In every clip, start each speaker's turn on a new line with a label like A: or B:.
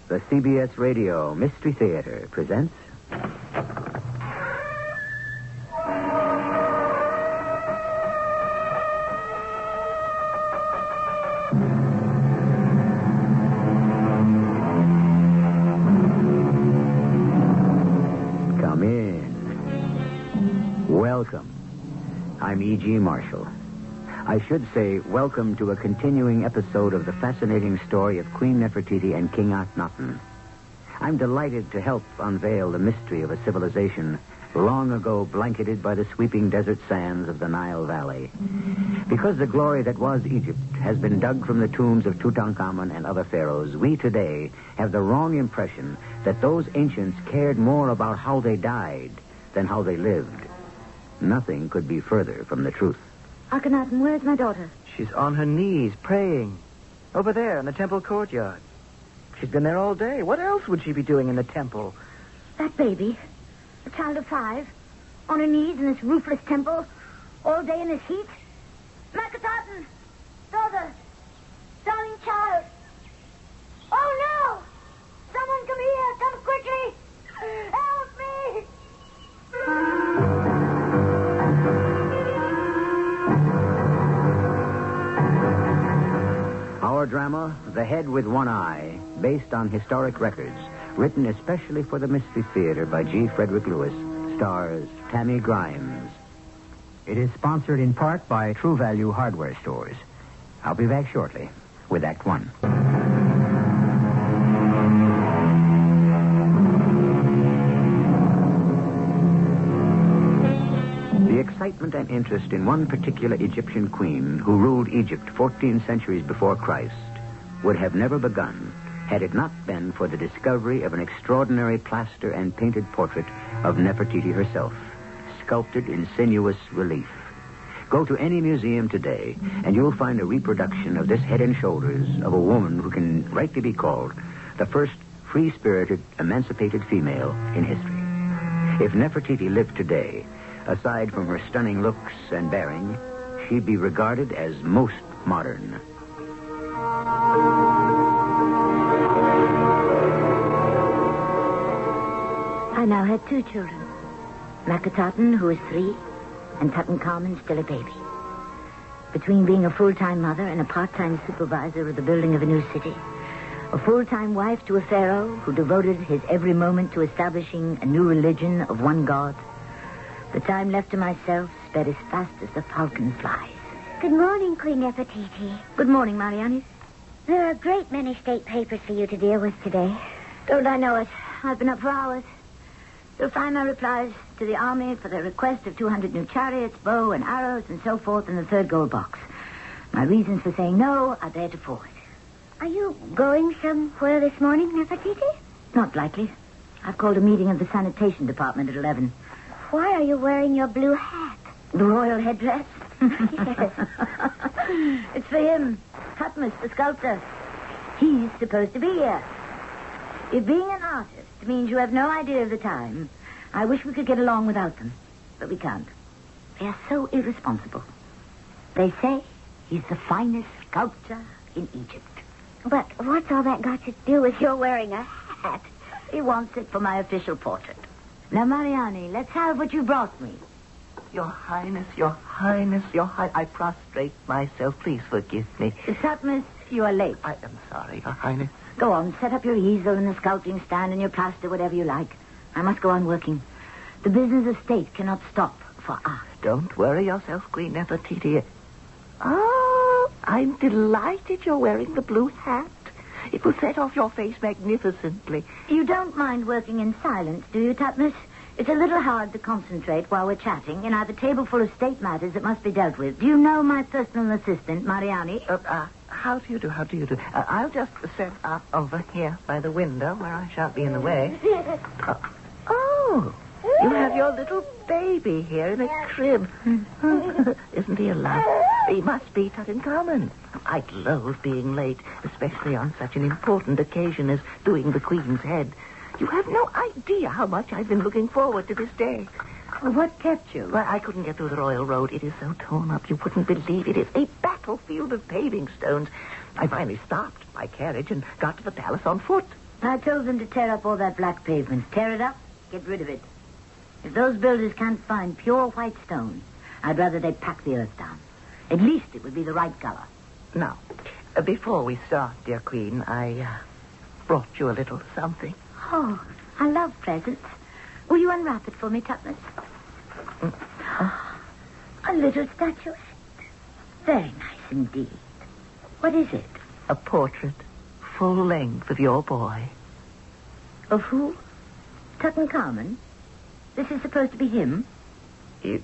A: The CBS Radio Mystery Theater presents... Come in. Welcome. I'm E.G. Marshall. I should say welcome to a continuing episode of the fascinating story of Queen Nefertiti and King Akhenaten. I'm delighted to help unveil the mystery of a civilization long ago blanketed by the sweeping desert sands of the Nile Valley. Because the glory that was Egypt has been dug from the tombs of Tutankhamun and other pharaohs, we today have the wrong impression that those ancients cared more about how they died than how they lived. Nothing could be further from the truth.
B: Akhenaten, where's my daughter?
C: She's on her knees, praying. Over there in the temple courtyard. She's been there all day. What else would she be doing in the temple?
B: That baby, a child of 5, on her knees in this roofless temple, all day in this heat. Akhenaten, daughter, darling child. Oh, no! Someone come here! Come quickly! Help me!
A: Our drama, The Head with One Eye, based on historic records, written especially for the Mystery Theater by G. Frederick Lewis, stars Tammy Grimes. It is sponsored in part by True Value Hardware Stores. I'll be back shortly with Act One. The excitement and interest in one particular Egyptian queen who ruled Egypt 14 centuries before Christ would have never begun had it not been for the discovery of an extraordinary plaster and painted portrait of Nefertiti herself, sculpted in sinuous relief. Go to any museum today, and you'll find a reproduction of this head and shoulders of a woman who can rightly be called the first free-spirited, emancipated female in history. If Nefertiti lived today, aside from her stunning looks and bearing, she'd be regarded as most modern.
B: I now had 2 children. Akhenaten, who is 3, and Tutankhamun, still a baby. Between being a full-time mother and a part-time supervisor of the building of a new city, a full-time wife to a pharaoh who devoted his every moment to establishing a new religion of one God, the time left to myself sped as fast as the falcon flies.
D: Good morning, Queen Nefertiti.
B: Good morning, Mariani.
D: There are a great many state papers for you to deal with today.
B: Don't I know it? I've been up for hours. You'll find my replies to the army for the request of 200 new chariots, bow and arrows, and so forth in the 3rd gold box. My reasons for saying no are there to forward.
D: Are you going somewhere this morning, Nefertiti?
B: Not likely. I've called a meeting of the sanitation department at 11.
D: Why are you wearing your blue hat?
B: The royal headdress?
D: Yes.
B: It's for him, Tutmus, the sculptor. He's supposed to be here. If being an artist means you have no idea of the time, I wish we could get along without them. But we can't. They are so irresponsible. They say he's the finest sculptor in Egypt.
D: But what's all that got to do with your wearing a hat?
B: He wants it for my official portrait. Now, Mariani, let's have what you brought me.
C: Your Highness, Your Highness, Your Highness. I prostrate myself. Please forgive me.
B: Tutmus, you are late.
C: I am sorry, Your Highness.
B: Go on, set up your easel and the sculpting stand and your plaster, whatever you like. I must go on working. The business of state cannot stop for us.
C: Don't worry yourself, Queen Nefertiti. Oh, I'm delighted you're wearing the blue hat. It will set off your face magnificently.
B: You don't mind working in silence, do you, Tutmus? It's a little hard to concentrate while we're chatting, and I have a table full of state matters that must be dealt with. Do you know my personal assistant, Mariani?
C: How do you do? I'll just set up over here by the window where I shan't be in the way. Oh, you have your little baby here in a crib. Isn't he a love? He must be Tutankhamun. I loathe being late, especially on such an important occasion as doing the Queen's head. You have no idea how much I've been looking forward to this day.
B: What kept you?
C: Well, I couldn't get through the Royal Road. It is so torn up, you wouldn't believe it. It's a battlefield of paving stones. I finally stopped my carriage and got to the palace on foot.
B: I told them to tear up all that black pavement. Tear it up, get rid of it. If those builders can't find pure white stone, I'd rather they pack the earth down. At least it would be the right color.
C: Now, before we start, dear Queen, I brought you a little something.
B: Oh, I love presents. Will you unwrap it for me, Tutmus? A little statuette. Very nice indeed. What is it?
C: A portrait, full length, of your boy.
B: Of who? Tutankhamun? This is supposed to be him?
C: You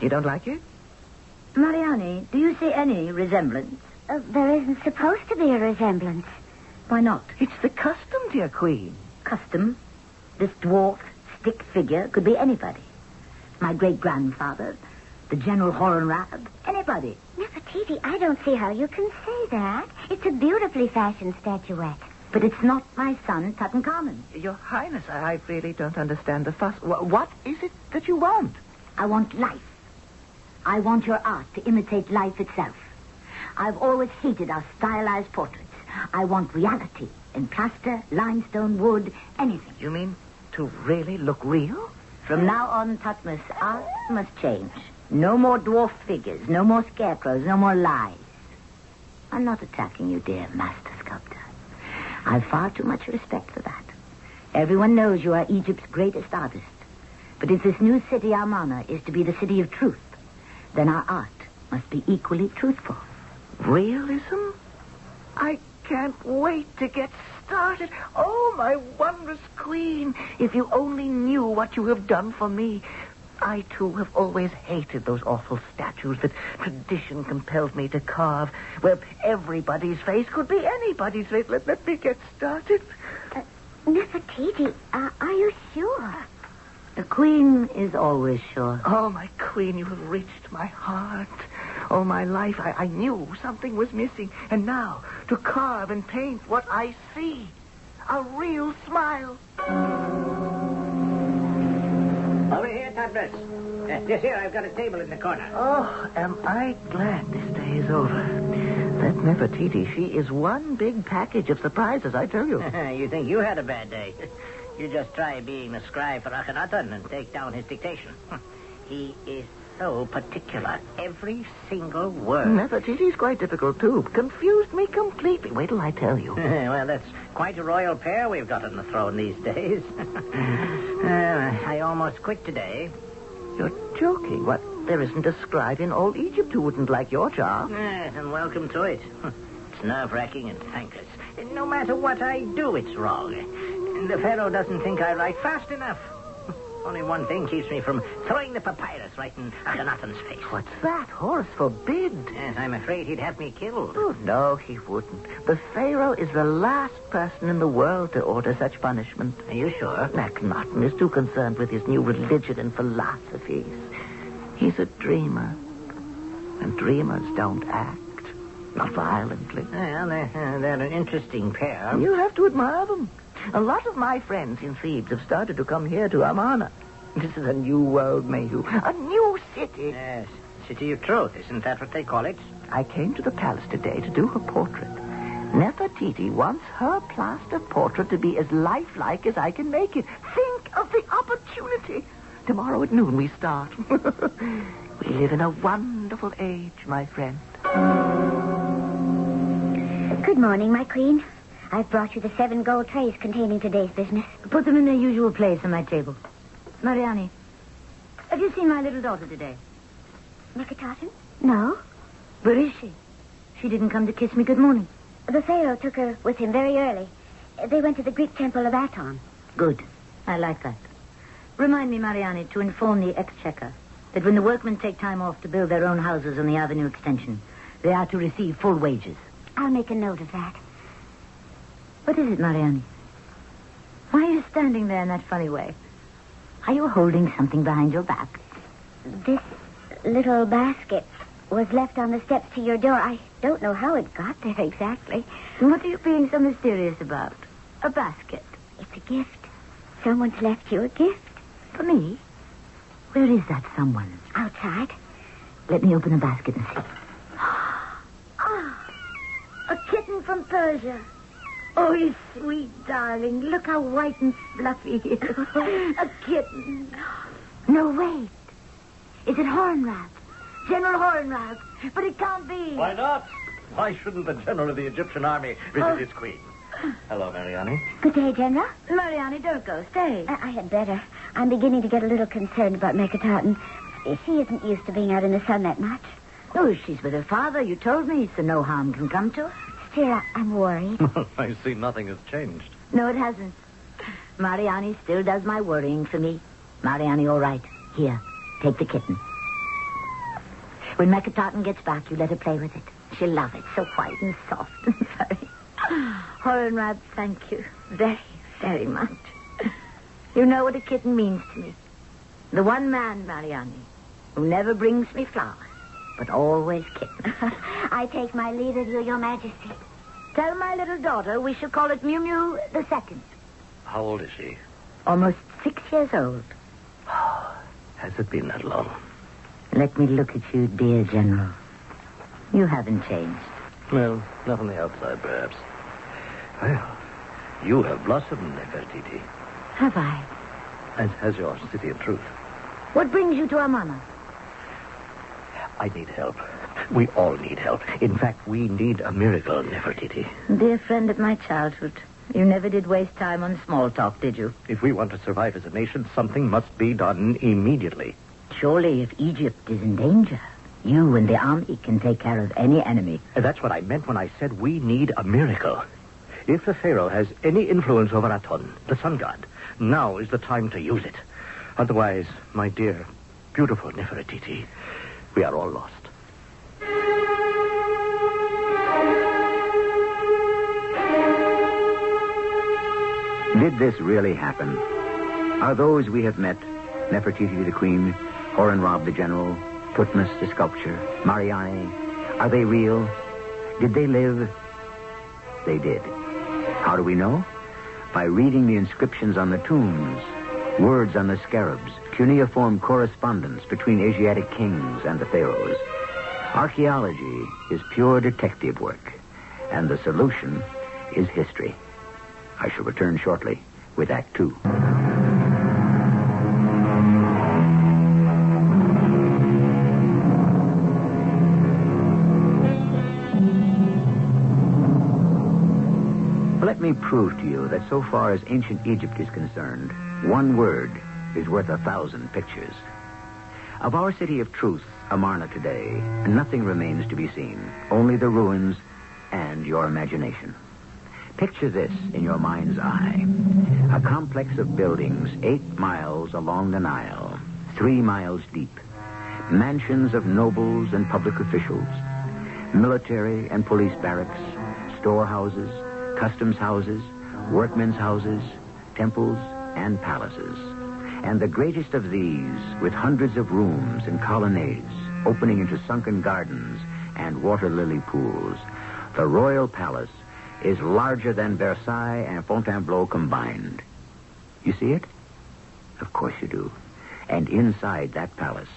C: don't like it?
B: Mariani, do you see any resemblance?
D: There isn't supposed to be a resemblance.
B: Why not?
C: It's the custom, dear Queen.
B: Custom? This dwarf, stick figure could be anybody. My great-grandfather, the General Hornrab, anybody.
D: Nefertiti, I don't see how you can say that. It's a beautifully fashioned statuette.
B: But it's not my son, Tutankhamun.
C: Your Highness, I really don't understand the fuss. What is it that you want?
B: I want life. I want your art to imitate life itself. I've always hated our stylized portraits. I want reality in plaster, limestone, wood, anything.
C: You mean to really look real?
B: From now on, Tutmus, art must change. No more dwarf figures, no more scarecrows, no more lies. I'm not attacking you, dear master sculptor. I've far too much respect for that. Everyone knows you are Egypt's greatest artist. But if this new city, Amarna, is to be the city of truth, then our art must be equally truthful.
C: Realism? I can't wait to get started. Oh, my wondrous Queen, if you only knew what you have done for me. I, too, have always hated those awful statues that tradition compelled me to carve, where everybody's face could be anybody's face. Let me get started.
D: Nefertiti, are you sure?
B: The Queen is always sure.
C: Oh, my Queen, you have reached my heart. All my life, I knew something was missing. And now, to carve and paint what I see. A real smile.
A: Over here, Tutmus. This here, I've got a table in the corner.
C: Oh, am I glad this day is over. That Nefertiti, she is one big package of surprises, I tell you.
A: You think you had a bad day? You just try being the scribe for Akhenaten and take down his dictation. He is so particular. Every single word.
C: Nefertiti's quite difficult, too. Confused me completely. Wait till I tell you.
A: Well, that's quite a royal pair we've got on the throne these days. I almost quit today.
C: You're joking. What? There isn't a scribe in all Egypt who wouldn't like your job.
A: Yes, and welcome to it. It's nerve-wracking and thankless. No matter what I do, it's wrong. The Pharaoh doesn't think I write fast enough. Only one thing keeps me from throwing the papyrus right in Akhenaten's face.
C: What's that? Horse forbid.
A: Yes, I'm afraid he'd have me killed.
C: Oh, no, he wouldn't. The Pharaoh is the last person in the world to order such punishment.
A: Are you sure?
C: Akhenaten is too concerned with his new religion and philosophies. He's a dreamer. And dreamers don't act. Not violently.
A: Well, they're an interesting pair.
C: You have to admire them. A lot of my friends in Thebes have started to come here to Amarna. This is a new world, Mayhew. A new city.
A: Yes, city of truth. Isn't that what they call it?
C: I came to the palace today to do her portrait. Nefertiti wants her plaster portrait to be as lifelike as I can make it. Think of the opportunity. Tomorrow at noon we start. We live in a wonderful age, my friend.
D: Good morning, my queen. I've brought you the 7 gold trays containing today's business.
B: Put them in their usual place on my table. Mariani, have you seen my little daughter today?
D: Nefertiti? No.
B: Where is she? She didn't come to kiss me good morning.
D: The Pharaoh took her with him very early. They went to the Greek temple of Aton.
B: Good. I like that. Remind me, Mariani, to inform the exchequer that when the workmen take time off to build their own houses on the avenue extension, they are to receive full wages.
D: I'll make a note of that.
B: What is it, Mariani? Why are you standing there in that funny way? Are you holding something behind your back?
D: This little basket was left on the steps to your door. I don't know how it got there exactly.
B: What are you being so mysterious about? A basket.
D: It's a gift. Someone's left you a gift.
B: For me? Where is that someone?
D: Outside.
B: Let me open the basket and see. Ah, a kitten from Persia. Oh, you sweet darling. Look how white and fluffy he is. A kitten. No, wait. Is it Hornrab? General Hornrab. But it can't be.
E: Why not? Why shouldn't the general of the Egyptian army visit his queen? Hello, Mariani.
D: Good day, General.
B: Mariani, don't go. Stay.
D: I had better. I'm beginning to get a little concerned about Nefertiti. She isn't used to being out in the sun that much.
B: Oh, she's with her father. You told me, so no harm can come to her.
D: Still, I'm worried.
E: I see nothing has changed.
B: No, it hasn't. Mariani still does my worrying for me. Mariani, all right. Here, take the kitten. When Nefertiti gets back, you let her play with it. She'll love it. So white and soft and furry. Hornrab, thank you very, very much. You know what a kitten means to me. The one man, Mariani, who never brings me flowers, but always kittens.
D: I take my leave of you, Your Majesty.
B: Tell my little daughter we shall call it Mew Mew the Second.
E: How old is she?
B: Almost 6 years old.
E: Has it been that long?
B: Let me look at you, dear General. You haven't changed.
E: Well, not on the outside, perhaps. Well, you have blossomed, Nefertiti.
B: Have I?
E: As has your city of truth.
B: What brings you to Amana?
E: I need help. We all need help. In fact, we need a miracle, Nefertiti.
B: Dear friend of my childhood, you never did waste time on small talk, did you?
E: If we want to survive as a nation, something must be done immediately.
B: Surely, if Egypt is in danger, you and the army can take care of any enemy.
E: That's what I meant when I said we need a miracle. If the Pharaoh has any influence over Aton, the sun god, now is the time to use it. Otherwise, my dear, beautiful Nefertiti, we are all lost.
A: Did this really happen? Are those we have met, Nefertiti the queen, Hornrab the general, Tutmos the sculpture, Mariani, are they real? Did they live? They did. How do we know? By reading the inscriptions on the tombs, words on the scarabs, cuneiform correspondence between Asiatic kings and the pharaohs. Archaeology is pure detective work, and the solution is history. I shall return shortly with Act 2. Let me prove to you that so far as ancient Egypt is concerned, one word is worth 1,000 pictures. Of our city of truth, Amarna, today, nothing remains to be seen, only the ruins and your imagination. Picture this in your mind's eye. A complex of buildings 8 miles along the Nile, 3 miles deep. Mansions of nobles and public officials, military and police barracks, storehouses, customs houses, workmen's houses, temples, and palaces. And the greatest of these, with hundreds of rooms and colonnades opening into sunken gardens and water lily pools, the royal palace is larger than Versailles and Fontainebleau combined. You see it? Of course you do. And inside that palace,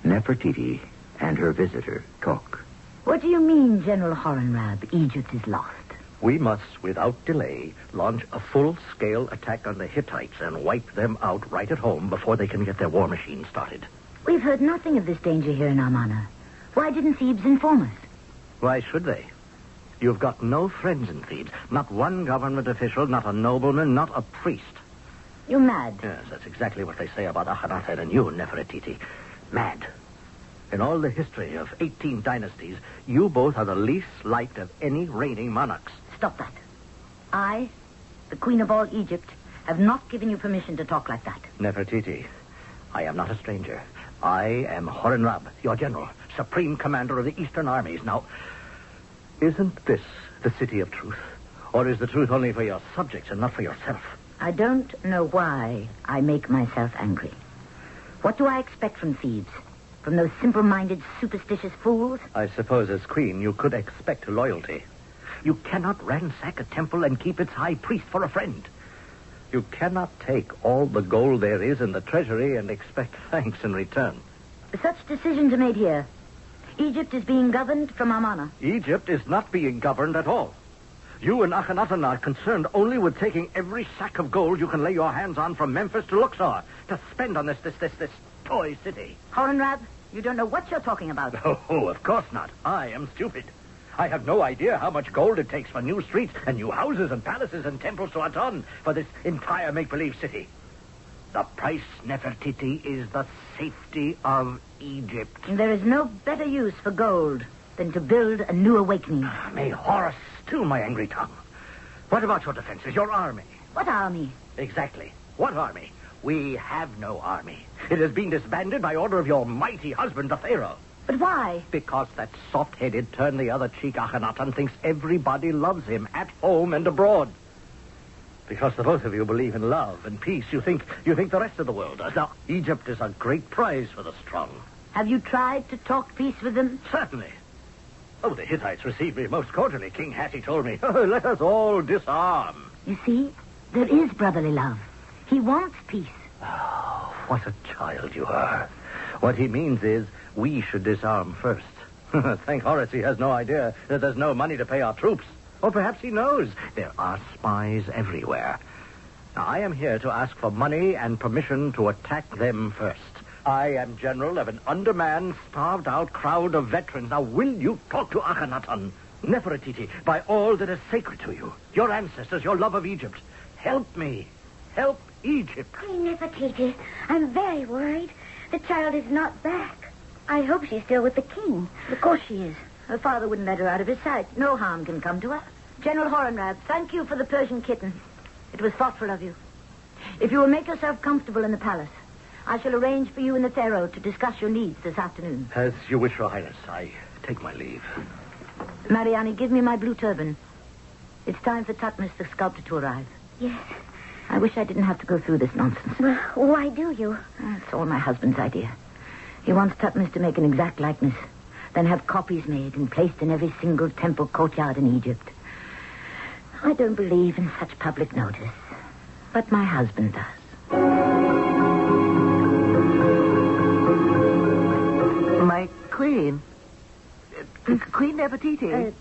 A: Nefertiti and her visitor talk.
B: What do you mean, General Hornrab? Egypt is lost.
E: We must, without delay, launch a full-scale attack on the Hittites and wipe them out right at home before they can get their war machine started.
B: We've heard nothing of this danger here in Amana. Why didn't Thebes inform us?
E: Why should they? You've got no friends in Thebes. Not one government official, not a nobleman, not a priest.
B: You're mad.
E: Yes, that's exactly what they say about Akhenaten and you, Nefertiti. Mad. In all the history of 18 dynasties, you both are the least liked of any reigning monarchs.
B: Stop that. I, the Queen of all Egypt, have not given you permission to talk like that.
E: Nefertiti, I am not a stranger. I am Hornrab, your general, supreme commander of the Eastern armies. Now, isn't this the city of truth? Or is the truth only for your subjects and not for yourself?
B: I don't know why I make myself angry. What do I expect from Thebes? From those simple-minded, superstitious fools?
E: I suppose as queen you could expect loyalty. You cannot ransack a temple and keep its high priest for a friend. You cannot take all the gold there is in the treasury and expect thanks in return.
B: Such decisions are made here. Egypt is being governed from Amana.
E: Egypt is not being governed at all. You and Akhenaten are concerned only with taking every sack of gold you can lay your hands on from Memphis to Luxor to spend on this toy city.
B: Horenrab, you don't know what you're talking about.
E: Oh, of course not. I am stupid. I have no idea how much gold it takes for new streets and new houses and palaces and temples to Aton for this entire make-believe city. The price, Nefertiti, is the safety of Egypt.
B: There is no better use for gold than to build a new awakening.
E: May Horus still my angry tongue. What about your defenses, your army?
B: What army?
E: Exactly. What army? We have no army. It has been disbanded by order of your mighty husband, the Pharaoh.
B: But why?
E: Because that soft-headed, turn-the-other-cheek Akhenaten thinks everybody loves him at home and abroad. Because the both of you believe in love and peace, you think the rest of the world does. Now, Egypt is a great prize for the strong.
B: Have you tried to talk peace with them?
E: Certainly. Oh, the Hittites received me most cordially. King Hattie told me, let us all disarm.
B: You see, there is brotherly love. He wants peace.
E: Oh, what a child you are. What he means is we should disarm first. Thank Horus he has no idea that there's no money to pay our troops. Or perhaps he knows there are spies everywhere. Now, I am here to ask for money and permission to attack them first. I am general of an undermanned, starved-out crowd of veterans. Now, will you talk to Akhenaten, Nefertiti, by all that is sacred to you, your ancestors, your love of Egypt? Help me. Help Egypt.
D: Queen Nefertiti, I'm very worried. The child is not back. I hope she's still with the king.
B: Of course she is. Her father wouldn't let her out of his sight. No harm can come to her. General Horenrab, thank you for the Persian kitten. It was thoughtful of you. If you will make yourself comfortable in the palace, I shall arrange for you and the Pharaoh to discuss your needs this afternoon.
E: As you wish, Your Highness. I take my leave.
B: Mariani, give me my blue turban. It's time for Tutmos, the sculptor, to arrive.
D: Yes.
B: I wish I didn't have to go through this nonsense.
D: Well, why do you?
B: It's all my husband's idea. He wants Tutmos to make an exact likeness, then have copies made and placed in every single temple courtyard in Egypt. I don't believe in such public notice, but my husband does.
C: My queen. Queen Nefertiti.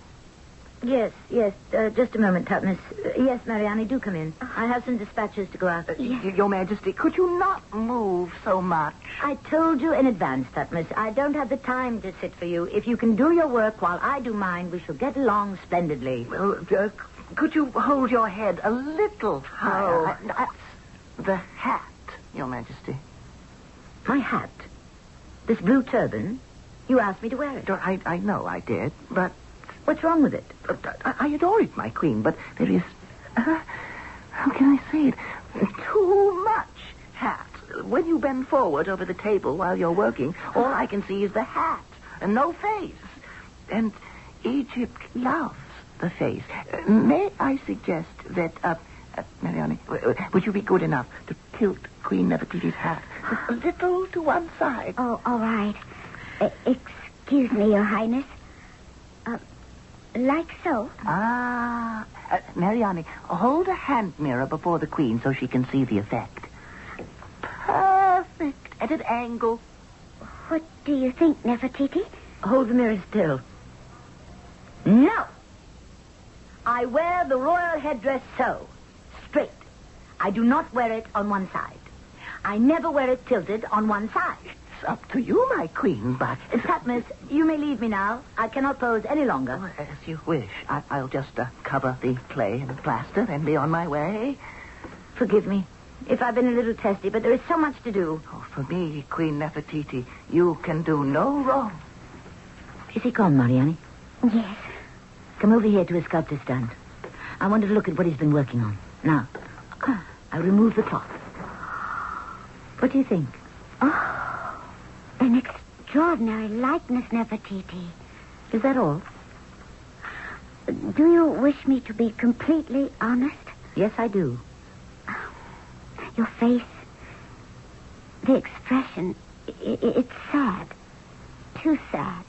B: Yes. Just a moment, Tutmos. Yes, Mariani, do come in. I have some dispatches to go out.
C: Your Majesty, could you not move so much?
B: I told you in advance, Tutmos. I don't have the time to sit for you. If you can do your work while I do mine, we shall get along splendidly.
C: Well, could you hold your head a little higher? That's the hat, Your Majesty.
B: My hat? This blue turban? You asked me to wear it.
C: I know I did, but...
B: What's wrong with it?
C: I adore it, my queen, but there is... how can I say it? Too much hat. When you bend forward over the table while you're working, all I can see is the hat and no face. And Egypt loves the face. May I suggest that... Mariani, would you be good enough to tilt Queen Nefertiti's hat a little to one side?
D: Oh, all right. Excuse me, Your Highness. Like so?
C: Mariani, hold a hand mirror before the queen so she can see the effect. Perfect. At an angle.
D: What do you think, Nefertiti?
B: Hold the mirror still. No! I wear the royal headdress so. Straight. I do not wear it on one side. I never wear it tilted on one side.
C: It's up to you, my queen, but...
B: Tutmos, you may leave me now. I cannot pose any longer.
C: Oh, as you wish. I'll just cover the clay and plaster and be on my way.
B: Forgive me if I've been a little testy, but there is so much to do.
C: Oh, for me, Queen Nefertiti, you can do no wrong.
B: Is he gone, Mariani?
D: Yes.
B: Come over here to his sculptor's stand. I want to look at what he's been working on. Now, I'll remove the cloth. What do you think?
D: Oh, an extraordinary likeness, Nefertiti.
B: Is that all?
D: Do you wish me to be completely honest?
B: Yes, I do.
D: Your face, the expression, it's sad. Too sad.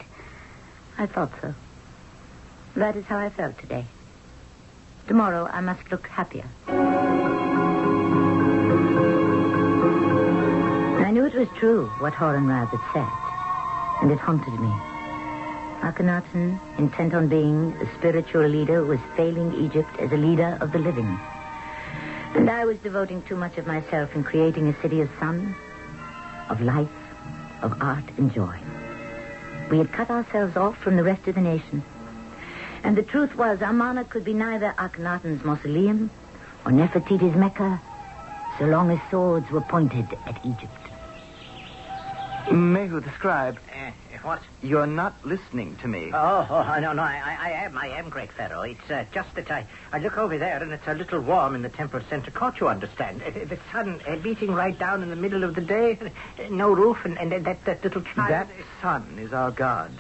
B: I thought so. That is how I felt today. Tomorrow I must look happier. I knew it was true what Horenrab had said, and it haunted me. Akhenaten, intent on being a spiritual leader, was failing Egypt as a leader of the living. And I was devoting too much of myself in creating a city of sun, of life, of art and joy. We had cut ourselves off from the rest of the nation. And the truth was, our monarch could be neither Akhenaten's mausoleum or Nefertiti's Mecca, so long as swords were pointed at Egypt.
F: Mehu the scribe.
G: What?
F: You're not listening to me.
G: No, I am, great Pharaoh. It's just that I look over there and it's a little warm in the temple center court, you understand. The sun beating right down in the middle of the day, no roof, and that little child...
F: That sun is our God.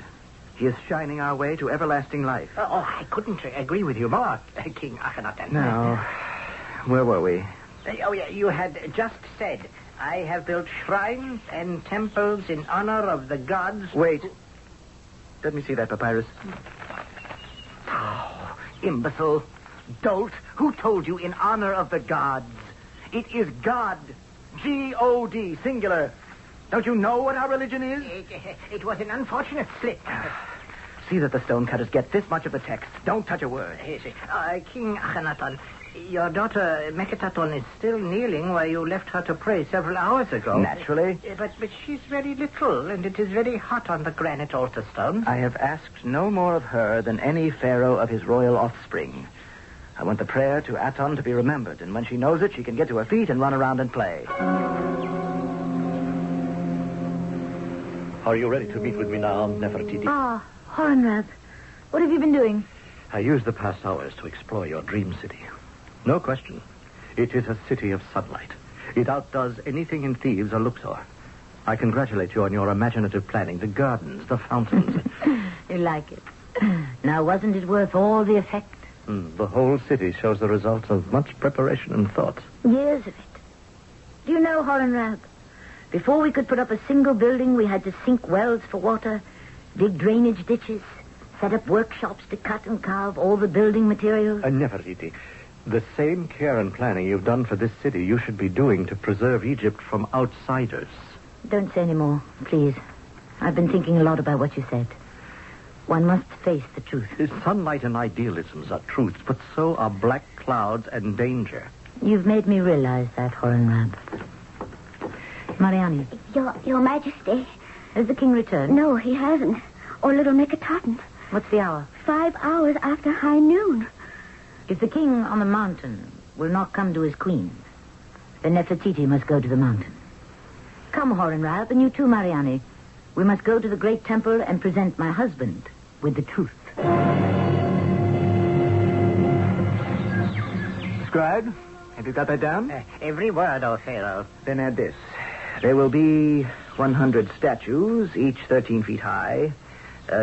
F: He is shining our way to everlasting life.
G: I couldn't agree with you more, King Akhenaten.
F: Now, where were we?
G: You had just said... I have built shrines and temples in honor of the gods...
F: Wait. Let me see that papyrus.
G: Oh, imbecile. Dolt. Who told you in honor of the gods? It is God. G-O-D, singular. Don't you know what our religion is? It was an unfortunate slip.
F: See that the stonecutters get this much of the text. Don't touch a word.
G: King Akhenaten... Your daughter, Nefertiti, is still kneeling where you left her to pray several hours ago.
F: Naturally.
G: But she's very little, and it is very hot on the granite altar stone.
F: I have asked no more of her than any pharaoh of his royal offspring. I want the prayer to Aton to be remembered, and when she knows it, she can get to her feet and run around and play.
E: Are you ready to meet with me now, Nefertiti?
B: Hornrab, what have you been doing?
E: I used the past hours to explore your dream city. No question. It is a city of sunlight. It outdoes anything in Thebes or Luxor. I congratulate you on your imaginative planning. The gardens, the fountains.
B: You like it. Now, wasn't it worth all the effect?
E: The whole city shows the results of much preparation and thought.
B: Years of it. Do you know, Hornrab, before we could put up a single building, we had to sink wells for water, dig drainage ditches, set up workshops to cut and carve all the building materials.
E: Nefertiti, the same care and planning you've done for this city, you should be doing to preserve Egypt from outsiders.
B: Don't say any more, please. I've been thinking a lot about what you said. One must face the truth.
E: Sunlight and idealisms are truths, but so are black clouds and danger.
B: You've made me realize that, Hornrab. Mariani.
D: Your Majesty.
B: Has the king returned?
D: No, he hasn't. Or little Nefertiti.
B: What's the hour?
D: 5 hours after high noon.
B: If the king on the mountain will not come to his queen, then Nefertiti must go to the mountain. Come, Hornrab, and you too, Mariani. We must go to the great temple and present my husband with the truth.
F: Scribe, have you got that down?
G: Every word, O Pharaoh.
F: Then add this. There will be 100 statues, each 13 feet high,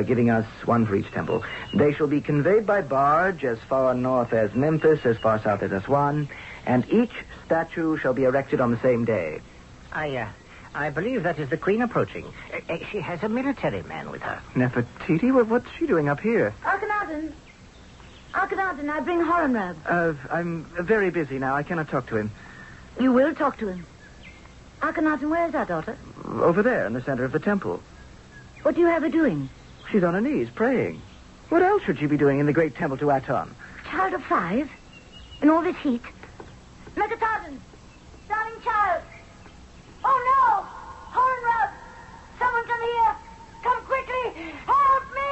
F: giving us one for each temple. They shall be conveyed by barge as far north as Memphis, as far south as Aswan, and each statue shall be erected on the same day.
G: I believe that is the queen approaching. She has a military man with her.
F: Nefertiti? What's she doing up here?
B: Akhenaten, I bring Hornrab.
F: I'm very busy now. I cannot talk to him.
B: You will talk to him. Akhenaten, where's our daughter?
F: Over there in the center of the temple.
B: What do you have her doing?
F: She's on her knees, praying. What else should she be doing in the great temple to Aton?
B: Child of 5? In all this heat? Nefertiti! Darling child! Oh, no! Hornrab! Someone come here! Come quickly! Help me!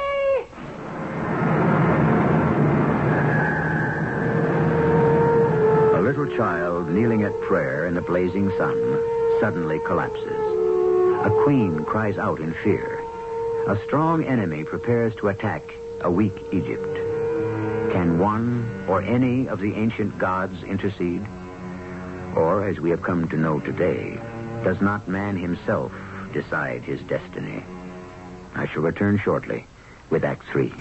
A: A little child kneeling at prayer in the blazing sun suddenly collapses. A queen cries out in fear. A strong enemy prepares to attack a weak Egypt. Can one or any of the ancient gods intercede? Or, as we have come to know today, does not man himself decide his destiny? I shall return shortly with Act 3.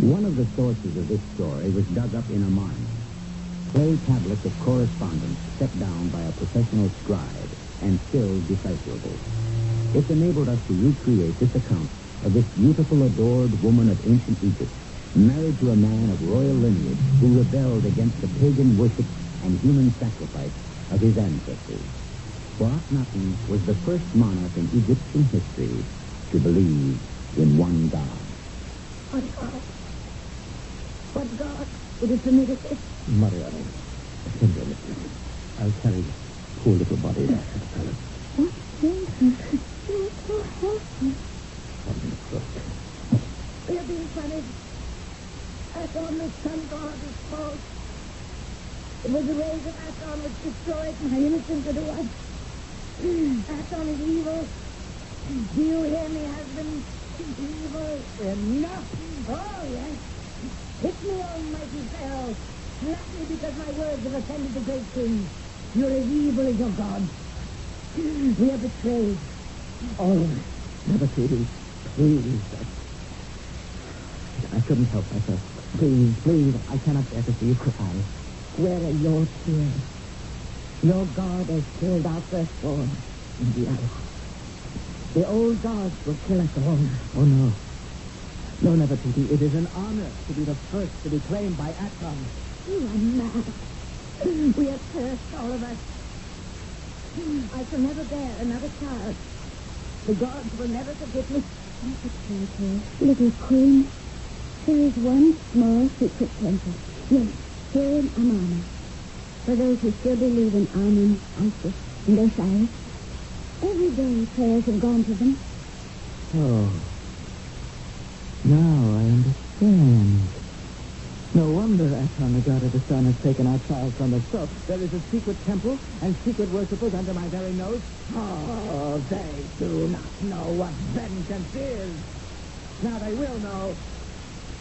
A: One of the sources of this story was dug up in a mine. Clay tablets of correspondence set down by a professional scribe and still decipherable. It enabled us to recreate this account of this beautiful, adored woman of ancient Egypt married to a man of royal lineage who rebelled against the pagan worship and human sacrifice of his ancestors. For Akhenaten was the first monarch in Egyptian history to believe in one God.
B: What God? What God would have permitted this?
E: Mariana, I'll carry the poor little body there to the palace.
B: What children? You're so healthy. We are being punished. Aton, the sun god, is false. It was the rays of Aton which destroyed my innocent little one. Aton is evil. Do you hear me, husband? Evil. Enough. Oh, yes. Hit me, almighty Pharaoh. Slap me because my words have offended the great king. You're as evil as your God. We are betrayed.
E: All of us. Nefertiti, please. I couldn't help myself. Please, I cannot bear to see you cry.
B: Where are your tears? Your God has killed our firstborn in the other. The old gods will kill us all.
E: Oh, no. No, Nefertiti, it is an honor to be the first to be claimed by Aton.
B: You are mad. We are cursed, all of us. I shall never bear another child. The gods will never forgive me.
D: Little queen, there is one small secret temple. Yes, here in Amarna. For those who still believe in Amun, Isis, and Osiris. Every day prayers have gone to them.
E: Oh. Now I understand. No wonder Aton, the god of the sun, has taken our child from us. So, there is a secret temple and secret worshippers under my very nose? Oh, they do not know what vengeance is. Now they will know.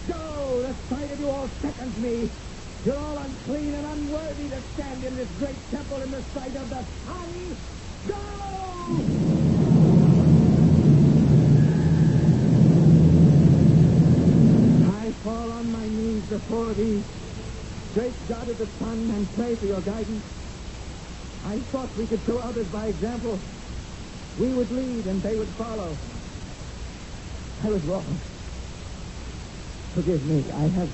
E: Go! The sight of you all seconds me. You're all unclean and unworthy to stand in this great temple in the sight of the sun. Go! I fall on my knees before thee, great God of the sun, and pray for your guidance. I thought we could show others by example. We would lead and they would follow. I was wrong. Forgive me, I have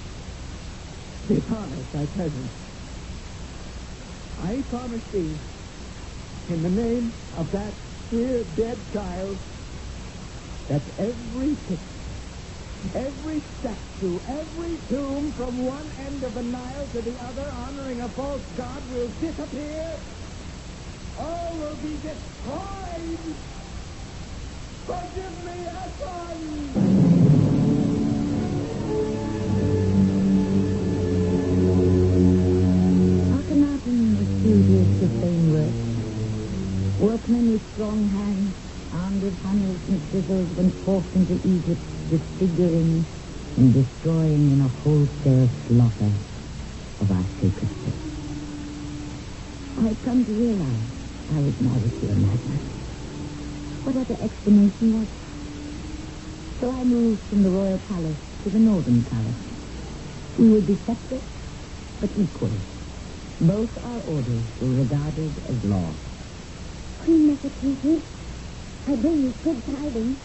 E: dishonored thy presence. I promise thee, in the name of that dear dead child, that every picture, every statue, every tomb from one end of the Nile to the other honoring a false god will disappear. All will be destroyed. Forgive me, Aton!
B: Akhenaten was studious to same work. Workmen with strong hands, armed with hammers and chisels, went forth into Egypt, disfiguring and destroying in a wholesale slaughter of our sacred place. I had come to realize I was married to a madman. What other explanation was there? So I moved from the royal palace to the northern palace. We would be separate, but equal. Both our orders were regarded as law.
D: Queen Nefertiti, I bring you good tidings.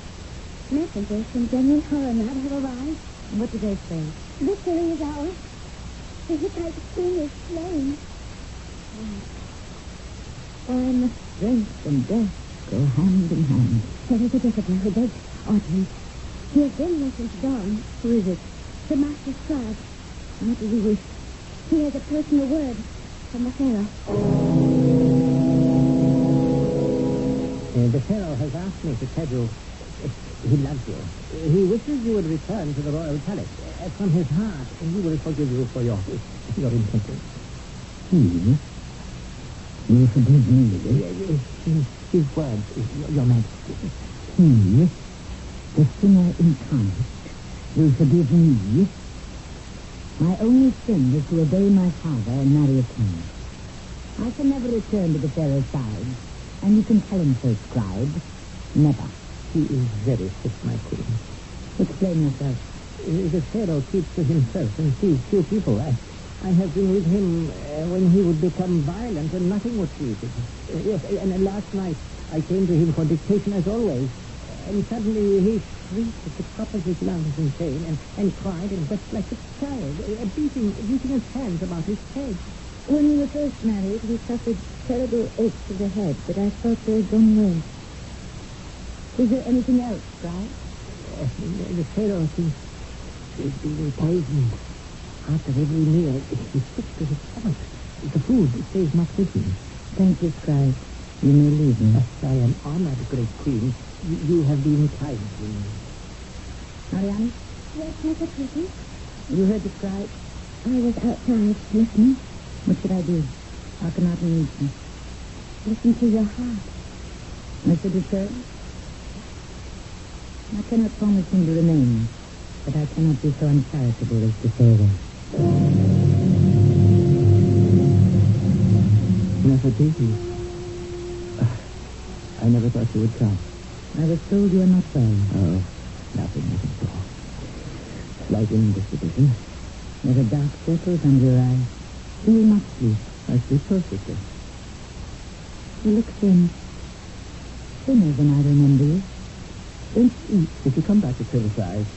D: Messengers from General Horonad have arrived.
B: What did they say?
D: Victory is ours. The Hittite queen is slain.
B: Why must strength and death go hand in hand?
D: There is a visitor who begs audience. He has been there since dawn.
B: Who is it?
D: The master scribe.
B: What does he wish?
D: He has a personal word from the Pharaoh.
G: The Pharaoh has asked me to tell you he loves you. He wishes you would return to the royal palace. From his heart, he will forgive you for your intentions.
B: He will forgive me.
G: His words, your majesty.
B: He, the sinner incarnate, will forgive me. My only sin is to obey my father and marry a king. I can never return to the Pharaoh's side, and you can tell him so, scribe. Never.
G: He is very sick, my queen.
B: Explain yourself.
G: The Pharaoh keeps to himself and sees few people. I have been with him when he would become violent and nothing would please him. Yes, and last night I came to him for dictation as always.
H: And suddenly he shrieked at the top of his lungs in pain and cried and wept like a child, beating his hands about his head.
B: When we were first married, we suffered terrible aches of the head, but I thought they had gone away. Is there anything else, Guy?
H: The Pharaoh is being poisoned. After every meal, he's sick to his stomach. The food stays not with him.
B: Thank you, Scribe. You may leave me.
H: I am honored, great queen. You have been kind to me.
B: Marianne?
D: Yes, Nefertiti?
B: You heard the Scribe?
D: I was outside listening.
B: What should I do? How can I reach me?
D: Listen to your heart.
B: I should return? I cannot promise him to remain, but I cannot be so uncharitable as to say that.
F: Nefertiti. I never thought you would come.
B: I was told you are not well.
F: Oh, nothing at all. Slight indisposition.
B: There are dark circles under your eyes. You will not sleep.
F: I sleep perfectly.
B: You look thin. Thinner than I remember you.
F: Don't eat. If you come back to criticize,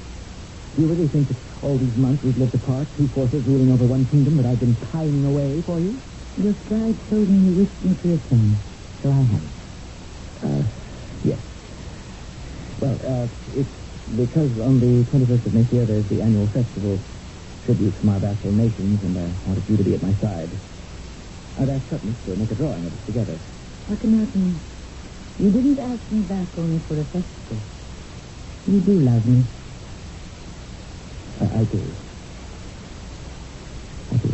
F: do you really think that all these months we've lived apart, two forces ruling over one kingdom, that I've been pining away for you?
B: Your Scribe told me you wished me to return, so I have.
F: Yes. Well, it's because on the 21st of next year there's the annual festival tribute from our vassal nations, and I wanted you to be at my side. I've asked Sutton to make a drawing of us together.
B: How can I help me? You didn't ask me back only for a festival. You do love me.
F: I do.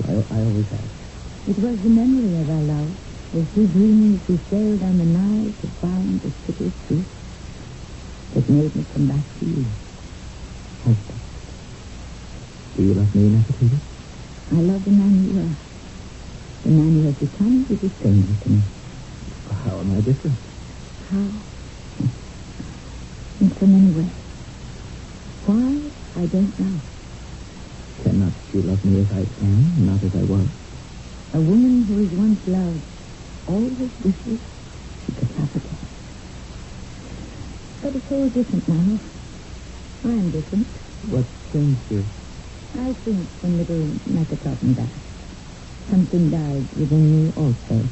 F: I always have.
B: It was the memory of our love, as we dreamed we sailed down the Nile to find the city of truth, that made me come back to you. Husband.
F: Do you love me, Nefertiti?
B: I love the man you are. The man you have become is a stranger to me.
F: How am I different?
B: How? In so many ways. Why? I don't know.
F: Cannot you love me as I am, not as I was?
B: A woman who is once loved always wishes she could have again. But it's all different now. I am different.
F: What changed you?
B: I think when little Nefertiti died, something died within me also.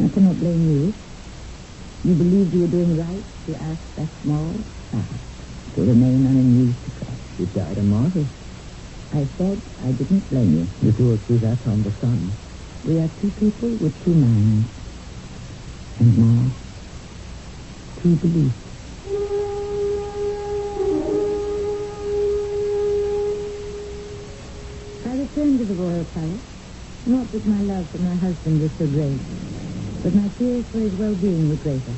B: I cannot blame you. You believed you were doing right to ask that small child to remain on a knees to pray.
F: You died a martyr.
B: I said I didn't blame you.
F: You threw it through that on the sun.
B: We are two people with two minds. And now, two beliefs. I returned to the royal palace. Not that my love for my husband was so great, but my fears for his well-being were greater.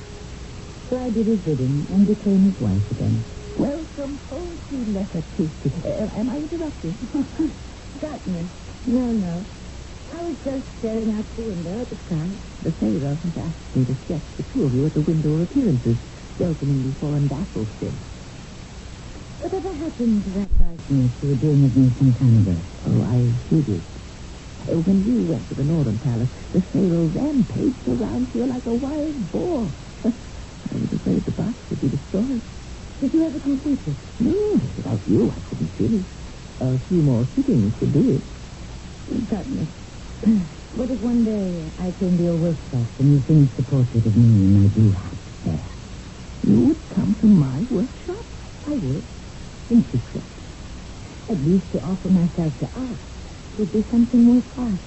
B: So I did his bidding and became his wife again.
H: Welcome home to Nefertiti. Am I interrupting?
B: Certainly. No. I was just staring out the window at the sky.
H: The Pharaoh has asked me to sketch the two of you at the window of appearances, welcoming the foreign vassals in.
B: Whatever happened to that likeness you were doing of me some time ago?
H: Oh, I hid it. When you went to the northern palace, the Pharaoh rampaged around here like a wild boar. I was afraid the box would be destroyed.
B: Did you ever complete it?
H: No, without you, I couldn't finish. A few more sittings could do it.
B: Certainly. What if one day I came to your workshop and you finished the portrait of me in my blue hat there?
H: You would come to my workshop?
B: I would. In secret. At least to offer myself to art would be something worthwhile.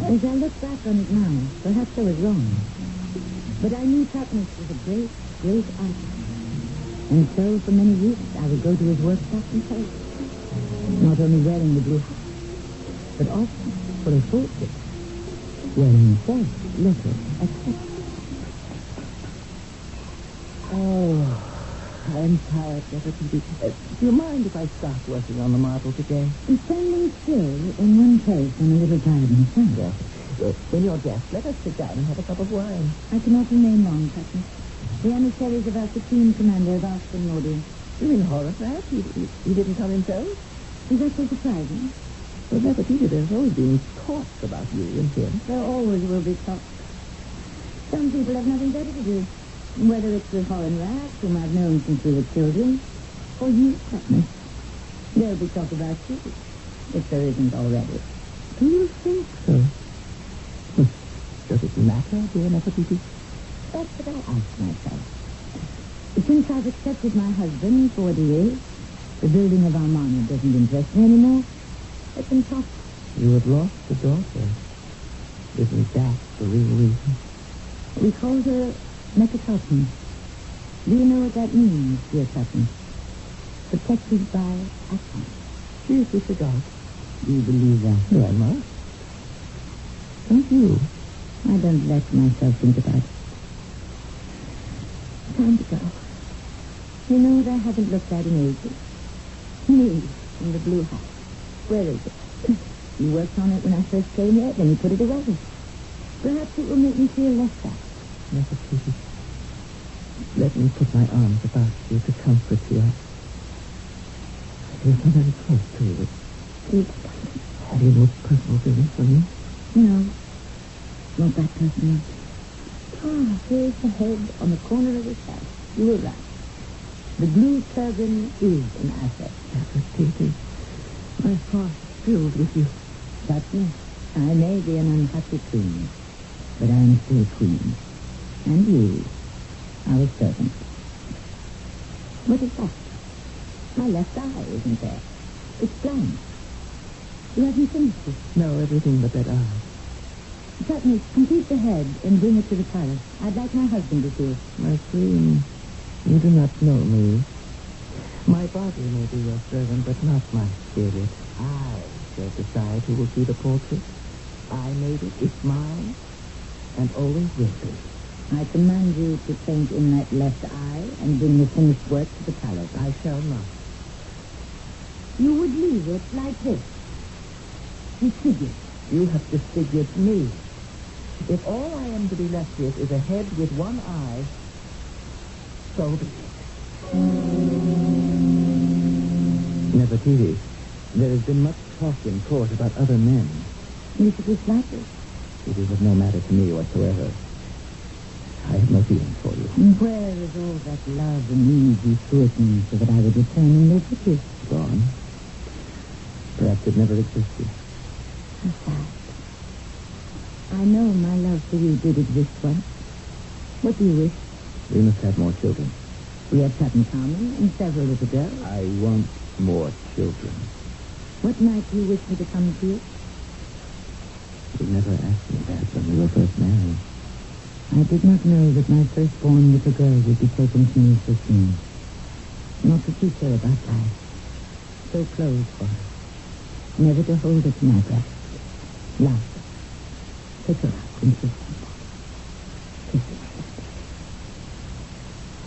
B: As I look back on it now, perhaps I was wrong. But I knew Tutnus was a great, great artist. And so, for many weeks, I would go to his workshop and paint. Not only wearing the blue hat, but often for a portrait, wearing red letters, etc.
H: Oh, I'm tired, Nefertiti. Do you mind if I start working on the marble today?
B: And standing still in one place on a little garden side.
H: Yes. When you're dressed, let us sit down and have a cup of wine.
B: I cannot remain long, Tutnus. The emissaries of our Supreme Commander have asked for an audience.
H: You mean Horus? He didn't come himself?
B: Is that so surprising?
H: Well, Nefertiti, there's always been talk about you and him.
B: There always will be talk. Some people have nothing better to do. Whether it's the foreign rats whom I've known since we were children, or you, Putney. There'll be talk about you, if there isn't already.
H: Do you think so? Does it matter, dear Nefertiti?
B: That's what I ask myself. Since I've accepted my husband 40 years, the building of Armana doesn't interest me anymore. Let them talk.
H: You have lost a daughter. Isn't that the real reason?
B: We called her Nefertiti. Do you know what that means, dear Sutton? Protected by Atom.
H: She is disregard.
B: Do you believe that?
H: Grandma? Don't you?
B: I don't let myself think about it. Time to go. You know what I haven't looked at in ages? Me, in the blue hat. Where is it? You worked on it when I first came here, then you put it away. Perhaps it will make me feel less sad.
H: Nefertiti, let me put my arms about you to comfort you. I feel so very close to you.
B: Please.
H: Have you no personal feelings for me?
B: No. Not that personal. Ah, here's the head on the corner of his house. You were right. The blue turban is an asset.
H: Nefertiti, my heart is filled with you.
B: Putney, I may be an unhappy queen, but I am still queen. And you, our servant. What is that? My left eye, isn't there? It's blind. You haven't finished it.
H: No, everything but that eye.
B: Putney, complete the head and bring it to the palace. I'd like my husband to see it.
H: My queen, you do not know me. My body may be your servant, but not my spirit. I shall decide who will see the portrait. I made it. It's mine, and always will be.
B: I command you to paint in that left eye and bring the finished work to the palace.
H: I shall not.
B: You would leave it like this. Disfigured.
H: You have disfigured me. If all I am to be left with is a head with one eye, so be it. Nefertiti, there has been much talk in court about other men.
B: If it is flattered.
H: It is of no matter to me whatsoever. I have no feeling for you.
B: And where is all that love and easy sweetness so that I would return and live with you?
H: Gone. Perhaps it never existed.
B: How sad. I know my love for you did exist once. What do you wish?
H: We must have more children.
B: We have Tutankhamun and several little girls.
H: I want more children.
B: What night do you wish me to come to you?
H: You never asked me that when we were first married.
B: I did not know that my firstborn little girl would be taken from me so soon. Not to teach her about life. So close for her. Never to hold her to my breast. Love her. Take her up and kiss her. Kiss her.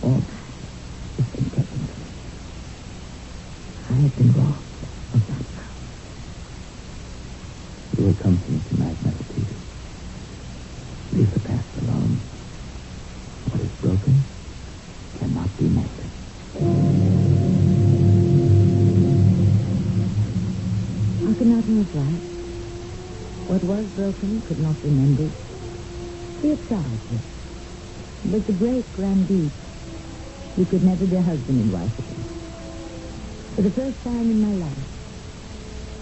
B: All that has been taken from me. I have been robbed of that power.
H: You will come to me tonight, Nefertiti. Leave the past alone. What is broken cannot be mended.
B: Akhenaten was right. What was broken could not be mended. Be a proud her. But the great Grandee, we could never be husband and wife again. For the first time in my life,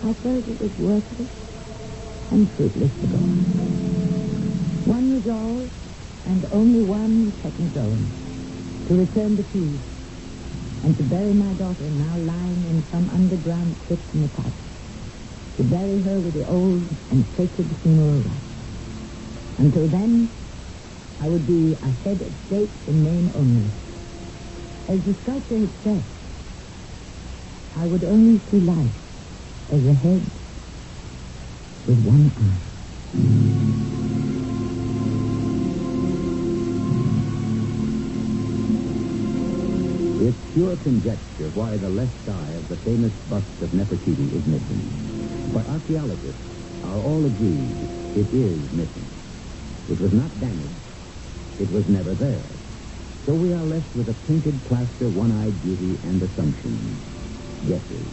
B: I felt it was worthless and fruitless to go on. One resolve, and only one set me going, to return to peace, and to bury my daughter now lying in some underground crypt in the palace. To bury her with the old and sacred funeral rites. Until then, I would be a head of state in name only. As the sculptor had said, I would only see life as a head with one eye.
A: It's pure conjecture why the left eye of the famous bust of Nefertiti is missing. But archaeologists are all agreed it is missing. It was not damaged. It was never there. So we are left with a painted plaster, one-eyed beauty, and assumptions. Guesses.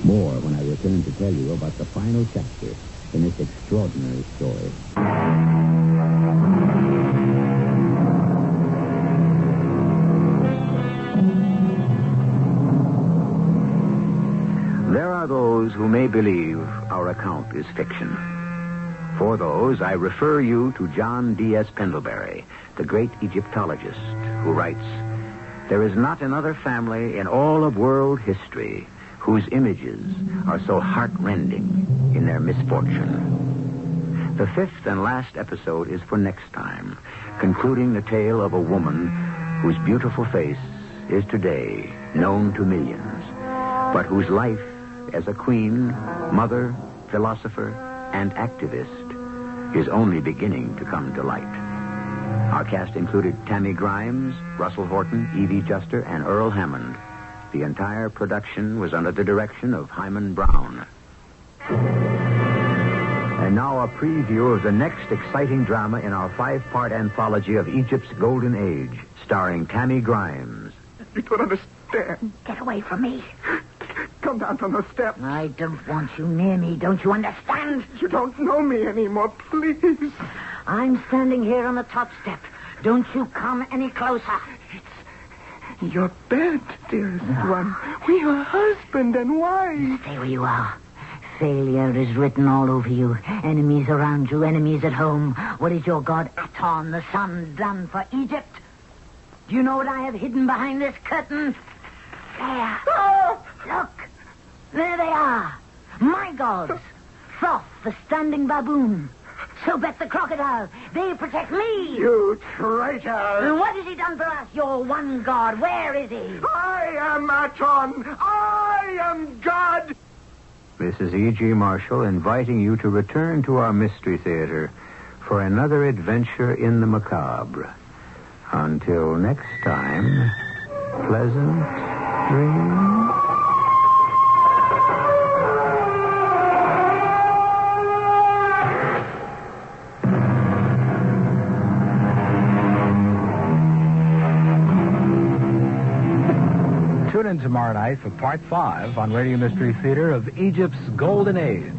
A: More when I return to tell you about the final chapter in this extraordinary story. There are those who may believe our account is fiction. For those, I refer you to John D.S. Pendlebury, the great Egyptologist, who writes, "There is not another family in all of world history whose images are so heart-rending in their misfortune." The fifth and last episode is for next time, concluding the tale of a woman whose beautiful face is today known to millions, but whose life as a queen, mother, philosopher, and activist is only beginning to come to light. Our cast included Tammy Grimes, Russell Horton, Evie Juster, and Earl Hammond. The entire production was under the direction of Himan Brown. And now a preview of the next exciting drama in our 5-part anthology of Egypt's Golden Age, starring Tammy Grimes.
I: You don't understand.
B: Get away from me.
I: Come down from the steps.
B: I don't want you near me. Don't you understand?
I: You don't know me anymore, please.
B: I'm standing here on the top step. Don't you come any closer.
I: It's your bed, dearest one. We are husband and wife.
B: Stay where you are. Failure is written all over you. Enemies around you, enemies at home. What is your god Aton, the sun, done for Egypt? Do you know what I have hidden behind this curtain? There. Look. There they are. My gods. Thoth, the standing baboon. Sobek, the crocodile. They protect me.
I: You traitor.
B: And what has he done for us, your one god? Where is he?
I: I am Aton. I am God.
A: This is E.G. Marshall inviting you to return to our Mystery Theater for another adventure in the macabre. Until next time, pleasant dreams.
J: Tune in tomorrow night for Part 5 on Radio Mystery Theater of Egypt's Golden Age.